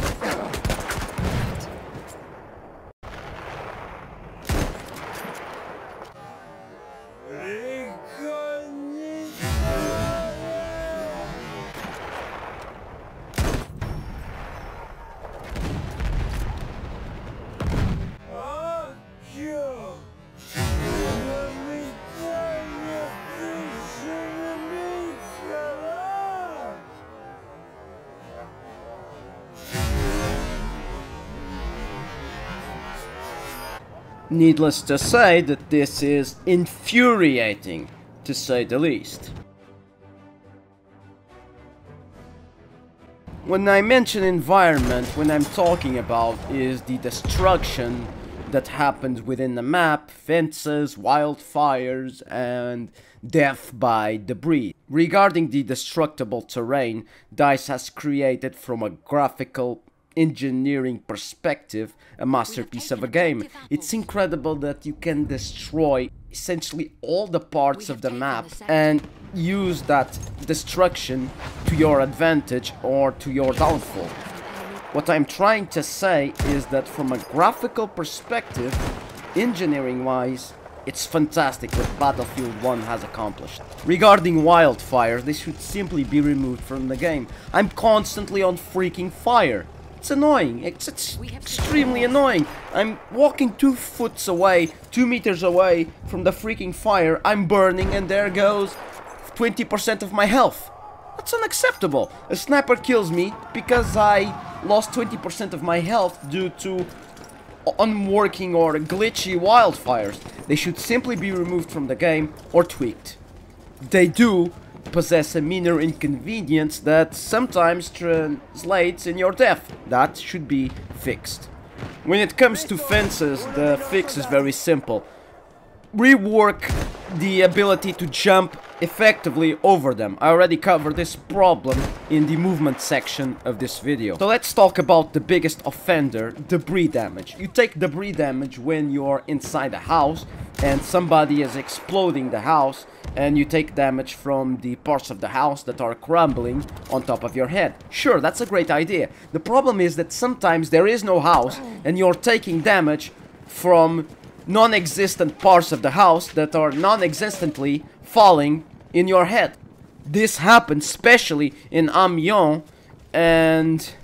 Needless to say that this is infuriating, to say the least. When I mention environment, what I'm talking about is the destruction that happens within the map, fences, wildfires, and death by debris. Regarding the destructible terrain, DICE has created from a graphical engineering perspective a masterpiece of a game. It's incredible that you can destroy essentially all the parts of the map and use that destruction to your advantage or to your downfall. What I'm trying to say is that from a graphical perspective, engineering wise, it's fantastic what Battlefield 1 has accomplished. Regarding wildfires, they should simply be removed from the game. I'm constantly on freaking fire. It's annoying. It's extremely annoying. I'm walking 2 foot away, 2 meters away from the freaking fire. I'm burning and there goes 20% of my health. That's unacceptable. A sniper kills me because I lost 20% of my health due to unworking or glitchy wildfires. They should simply be removed from the game or tweaked. They do possess a minor inconvenience that sometimes translates in your death. That should be fixed. When it comes to fences, the fix is very simple. Rework the ability to jump effectively over them. I already covered this problem in the movement section of this video. So let's talk about the biggest offender, debris damage. You take debris damage when you're inside a house and somebody is exploding the house, and you take damage from the parts of the house that are crumbling on top of your head. Sure, that's a great idea. The problem is that sometimes there is no house and you're taking damage from non-existent parts of the house that are non-existently falling in your head. This happens especially in Amiens and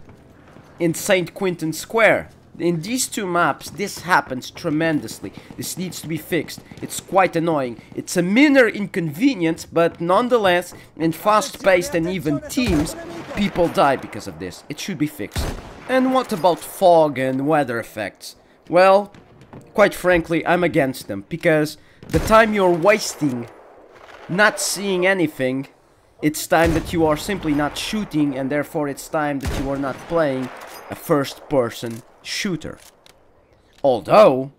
in St. Quentin Square. In these 2 maps, this happens tremendously. This needs to be fixed. It's quite annoying. It's a minor inconvenience, but nonetheless, in fast-paced and even teams, people die because of this. It should be fixed. And what about fog and weather effects? Well, quite frankly, I'm against them, because the time you're wasting not seeing anything, it's time that you are simply not shooting, and therefore it's time that you are not playing a first-person shooter. Although,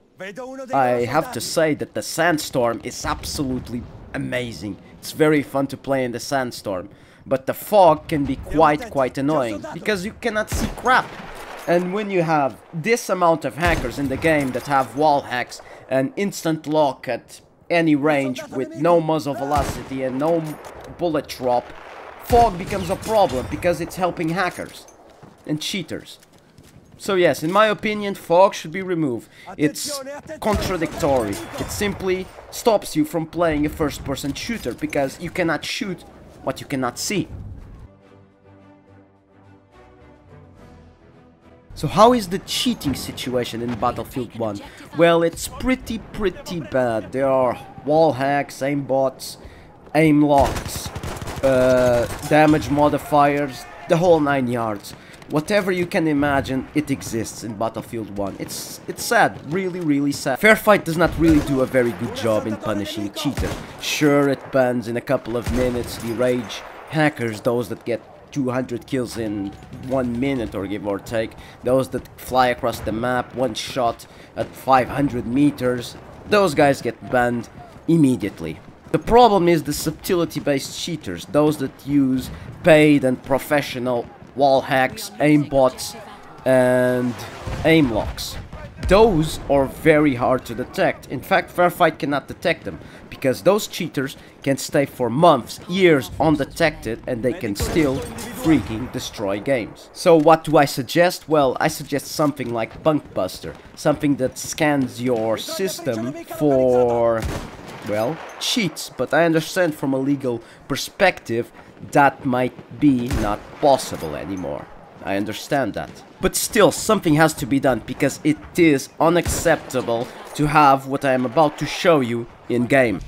I have to say that the Sandstorm is absolutely amazing. It's very fun to play in the Sandstorm. But the fog can be quite annoying, because you cannot see crap. And when you have this amount of hackers in the game that have wall hacks and instant lock at any range with no muzzle velocity and no bullet drop, fog becomes a problem because it's helping hackers and cheaters. So yes, in my opinion, fog should be removed. It's contradictory. It simply stops you from playing a first-person shooter because you cannot shoot what you cannot see. So how is the cheating situation in Battlefield 1? Well, it's pretty bad. There are wall hacks, aimbots, aim locks, damage modifiers, the whole 9 yards. Whatever you can imagine, it exists in Battlefield 1. It's sad, really sad. Fairfight does not really do a very good job in punishing cheaters. Sure, it bans in a couple of minutes the rage hackers, those that get 200 kills in 1 minute or give or take, those that fly across the map one shot at 500 meters, those guys get banned immediately. The problem is the subtlety based cheaters, those that use paid and professional wall hacks, aimbots and aim locks. Those are very hard to detect. In fact, Fairfight cannot detect them because those cheaters can stay for months, years undetected, and they can still freaking destroy games. So what do I suggest? Well, I suggest something like Bunkbuster, something that scans your system for, well, cheats, but I understand from a legal perspective that might be not possible anymore. I understand that. But still, something has to be done because it is unacceptable to have what I am about to show you in game.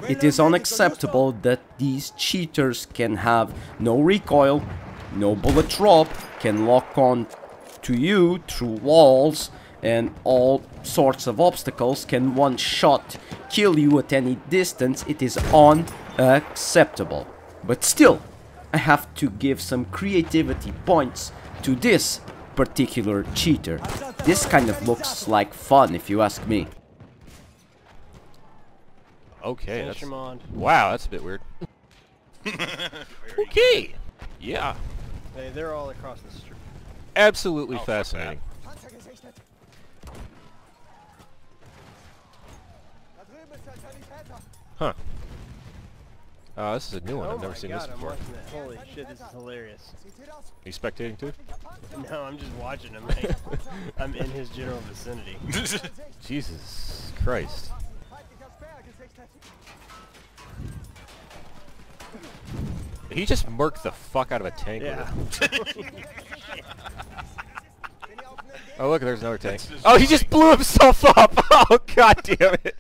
It is unacceptable that these cheaters can have no recoil, no bullet drop, can lock on to you through walls and all sorts of obstacles, can one shot kill you at any distance. It is unacceptable. But still, I have to give some creativity points to this particular cheater. This kind of looks like fun if you ask me. Okay, that's... Wow, that's a bit weird. Okay! Yeah. They're all across the street. Absolutely fascinating. Huh. Oh, this is a new one. Oh I've never my seen God, this I'm before. watching that. Holy shit, this is hilarious. Are you spectating too? No, I'm just watching him. Man. I'm in his general vicinity. Jesus Christ. He just murked the fuck out of a tank Yeah. with it. Oh look, there's another tank. Oh, he just blew himself up! Oh, god damn it!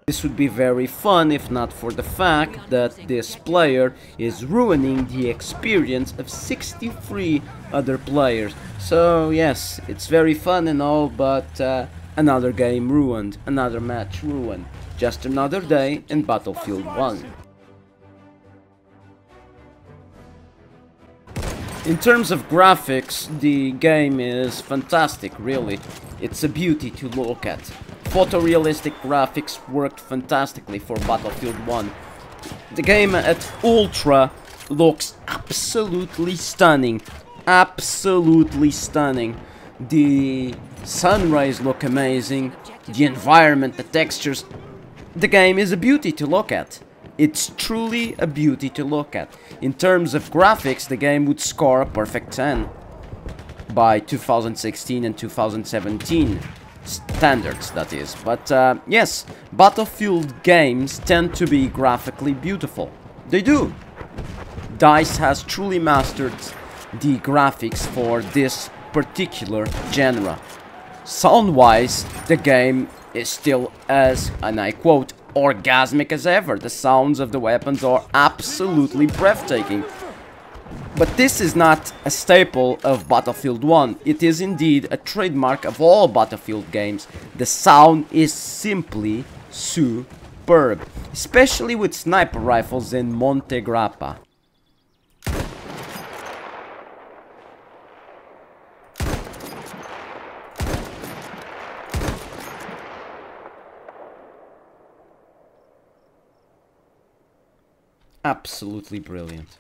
This would be very fun if not for the fact that this player is ruining the experience of 63 other players. So yes, it's very fun and all, but another game ruined, another match ruined. Just another day in Battlefield 1. In terms of graphics, the game is fantastic, really. It's a beauty to look at. Photorealistic graphics worked fantastically for Battlefield 1. The game at Ultra looks absolutely stunning. Absolutely stunning. The sun rays look amazing. The environment, the textures. The game is a beauty to look at. It's truly a beauty to look at. In terms of graphics, the game would score a perfect 10 by 2016 and 2017 standards, that is. But yes, Battlefield games tend to be graphically beautiful. They do. DICE has truly mastered the graphics for this particular genre. Sound-wise, the game is still as, and I quote, orgasmic as ever. The sounds of the weapons are absolutely breathtaking. But this is not a staple of Battlefield 1. It is indeed a trademark of all Battlefield games. The sound is simply superb, especially with sniper rifles in Monte Grappa. Absolutely brilliant.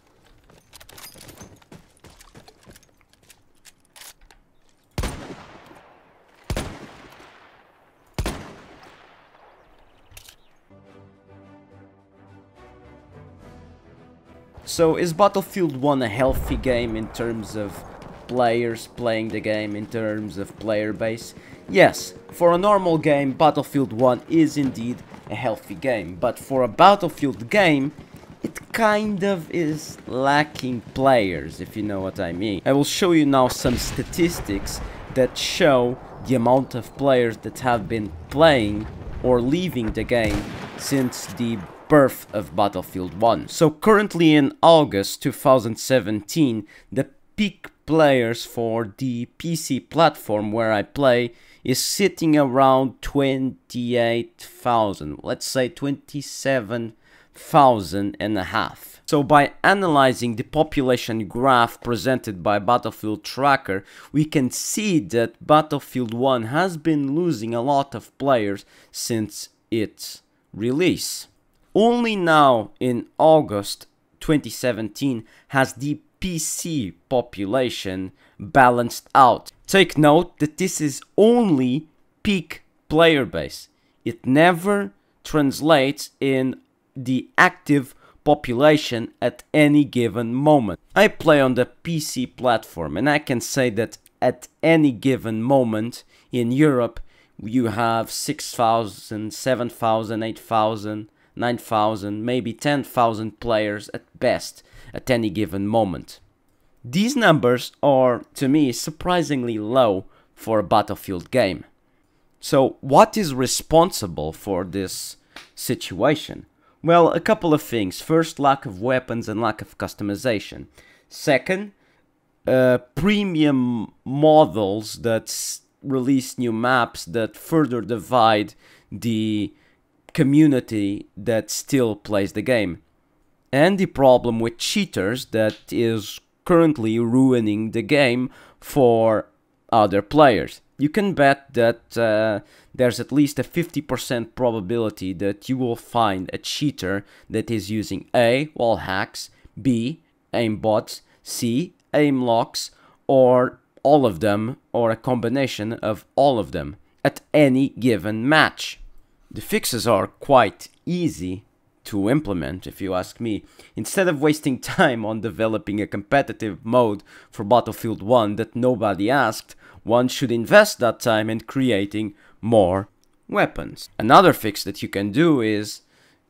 So is Battlefield 1 a healthy game in terms of players playing the game, in terms of player base? Yes, for a normal game, Battlefield 1 is indeed a healthy game, but for a Battlefield game, it kind of is lacking players, if you know what I mean. I will show you now some statistics that show the amount of players that have been playing or leaving the game since the birth of Battlefield 1. So currently in August 2017, the peak players for the PC platform where I play is sitting around 28,000, let's say 27,000 and a half. So by analyzing the population graph presented by Battlefield Tracker, we can see that Battlefield 1 has been losing a lot of players since its release. Only now in August 2017 has the PC population balanced out. Take note that this is only peak player base. It never translates in the active population at any given moment. I play on the PC platform and I can say that at any given moment in Europe you have 6,000, 7,000, 8,000, 9,000, maybe 10,000 players at best at any given moment. These numbers are, to me, surprisingly low for a Battlefield game. So what is responsible for this situation? Well, a couple of things. First, lack of weapons and lack of customization. Second, premium models that release new maps that further divide the community that still plays the game. And the problem with cheaters that is currently ruining the game for other players. You can bet that there's at least a 50% probability that you will find a cheater that is using A, wall hacks, B, aimbots, C, aim locks, or all of them, or a combination of all of them at any given match. The fixes are quite easy to implement, if you ask me. Instead of wasting time on developing a competitive mode for Battlefield 1 that nobody asked, one should invest that time in creating more weapons. Another fix that you can do is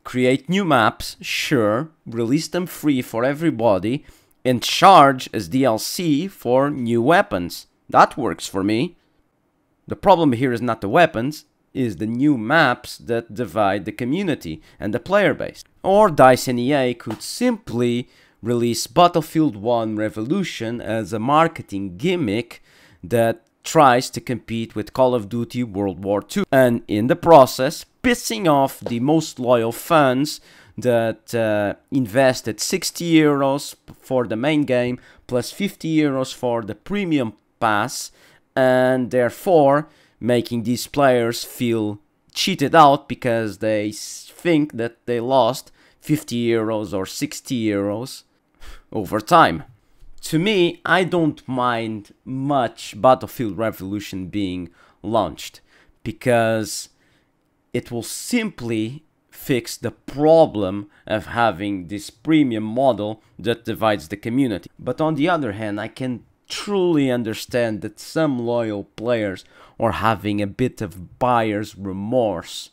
create new maps, sure, release them free for everybody, and charge as DLC for new weapons. That works for me. The problem here is not the weapons, is the new maps that divide the community and the player base. Or DICE and EA could simply release Battlefield 1 Revolution as a marketing gimmick that tries to compete with Call of Duty World War II, and in the process pissing off the most loyal fans that invested 60 euros for the main game plus 50 euros for the premium pass, and therefore making these players feel cheated out because they think that they lost 50 euros or 60 euros over time. To me, I don't mind much Battlefield Revolution being launched, because it will simply fix the problem of having this premium model that divides the community. But on the other hand, I can truly understand that some loyal players are having a bit of buyer's remorse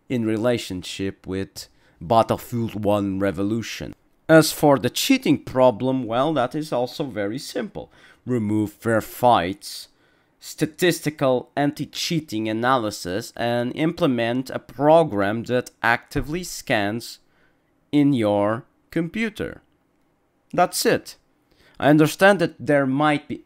in relationship with Battlefield 1 Revolution. As for the cheating problem, well, that is also very simple. Remove fair fights, statistical anti-cheating analysis, and implement a program that actively scans in your computer. That's it. I understand that there might be...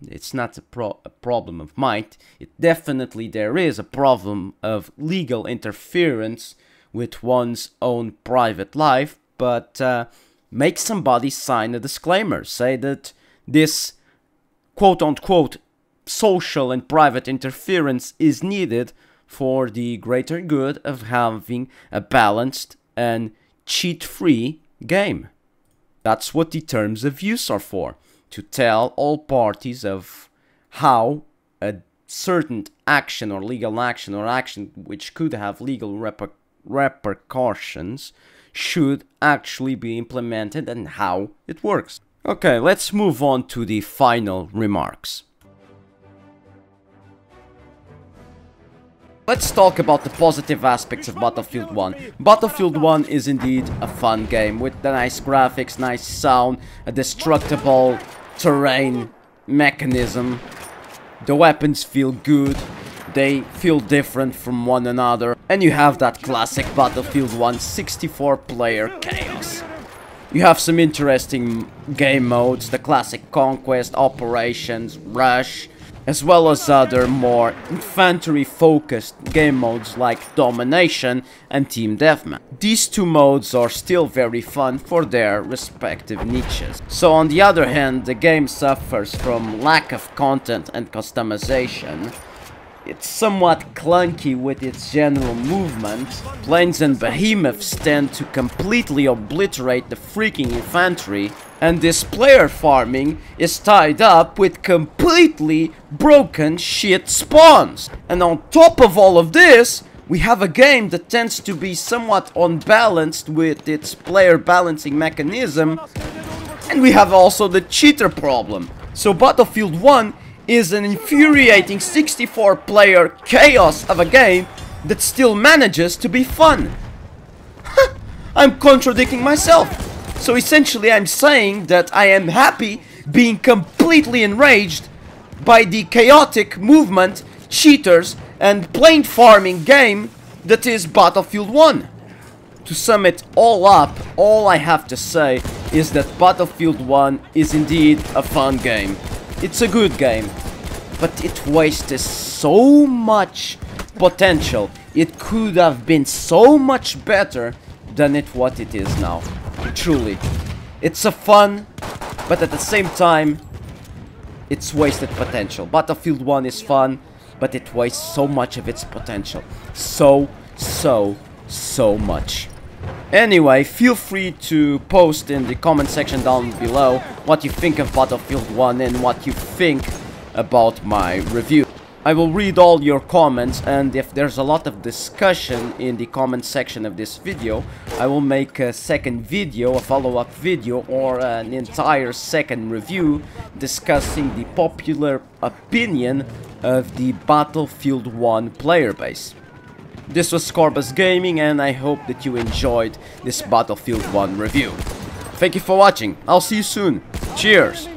It's not a problem of might. Definitely there is a problem of legal interference with one's own private life, but make somebody sign a disclaimer. Say that this quote-unquote social and private interference is needed for the greater good of having a balanced and cheat-free game. That's what the terms of use are for, to tell all parties of how a certain action or legal action or action which could have legal repercussions should actually be implemented and how it works. Okay, let's move on to the final remarks. Let's talk about the positive aspects of Battlefield 1. Battlefield 1 is indeed a fun game with the nice graphics, nice sound, a destructible terrain mechanism. The weapons feel good, they feel different from one another, and you have that classic Battlefield 1 64-player chaos. You have some interesting game modes, the classic Conquest, Operations, Rush, as well as other more infantry-focused game modes like Domination and Team Deathmatch. These two modes are still very fun for their respective niches. So on the other hand, the game suffers from lack of content and customization. It's somewhat clunky with its general movement. Planes and behemoths tend to completely obliterate the freaking infantry, and this player farming is tied up with completely broken shit spawns. And on top of all of this, we have a game that tends to be somewhat unbalanced with its player balancing mechanism, and we have also the cheater problem. So Battlefield 1 is an infuriating 64-player chaos of a game that still manages to be fun. I'm contradicting myself. So essentially I'm saying that I am happy being completely enraged by the chaotic movement, cheaters, and plane farming game that is Battlefield 1. To sum it all up, all I have to say is that Battlefield 1 is indeed a fun game. It's a good game, but it wastes so much potential. It could have been so much better than what it is now. Truly. It's a fun, but at the same time, it's wasted potential. Battlefield 1 is fun, but it wastes so much of its potential. So much. Anyway, feel free to post in the comment section down below what you think of Battlefield 1 and what you think about my review. I will read all your comments, and if there's a lot of discussion in the comment section of this video, I will make a second video, a follow-up video, or an entire second review discussing the popular opinion of the Battlefield 1 player base. This was Scorbus Gaming, and I hope that you enjoyed this Battlefield 1 review. Thank you for watching. I'll see you soon. Cheers!